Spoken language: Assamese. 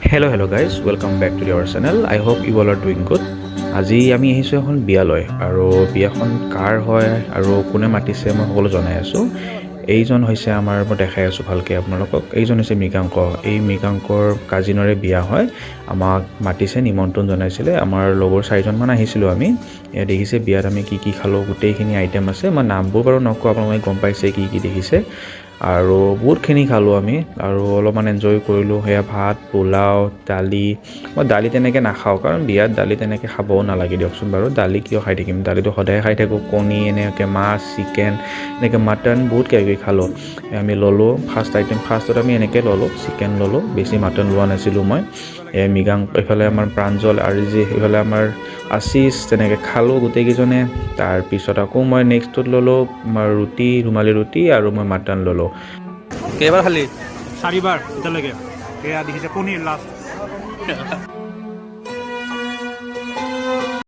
Hello guys, welcome back to our channel. I hope you all are doing good. আজি আমি আহিছোঁ এখন বিয়ালৈ আৰু বিয়াখন কাৰ হয় আৰু কোনে মাতিছে মই সকলো জনাই আছোঁ। এইজন হৈছে মই দেখাই আছোঁ ভালকৈ আপোনালোকক। এইজন হৈছে মৃগাংক। এই মৃগাংকৰ কাজিনৰে বিয়া হয়। আমাক মাতিছে, নিমন্ত্ৰণ জনাইছিলে। আমাৰ লগৰ 4জনমান আহিছিলোঁ আমি। এয়া দেখিছে বিয়াত আমি কি খালোঁ, গোটেইখিনি আইটেম আছে। মই নামবোৰ বাৰু নকওঁ, আপোনালোকে গম পাইছে কি দেখিছে। আৰু বহুতখিনি খালোঁ আমি আৰু অলপমান এনজয় কৰিলোঁ। সেয়া ভাত, পোলাও, দালি। মই দালি তেনেকৈ নাখাওঁ কাৰণ বিয়াত দালি তেনেকৈ খাবও নালাগে দিয়কচোন বাৰু। দালি কিয় খাই থাকিম, দালিটো সদায় খাই থাকোঁ। কণী এনেকৈ, মাছ, চিকেন, এনেকৈ মাটন, বহুত কিবাকিবি খালোঁ। আমি ল'লোঁ ফাৰ্ষ্টত আমি এনেকৈ ল'লোঁ, চিকেন ল'লোঁ, বেছি মাটন লোৱা নাছিলোঁ মই। মৃগাংক, এইফালে আমাৰ প্ৰাঞ্জল, আৰিজি, এইফালে আমাৰ আশিষ, তেনেকৈ খালোঁ গোটেইকেইজনে। তাৰপিছত আকৌ মই নেক্সটটোত ল'লোঁ ৰুটি, ৰুমালী ৰুটি আৰু মই মাটন ল'লোঁ। কেইবাৰ খালি? 4বাৰ এতিয়ালৈকে। এয়া দেখিছে পনীৰ লাষ্ট।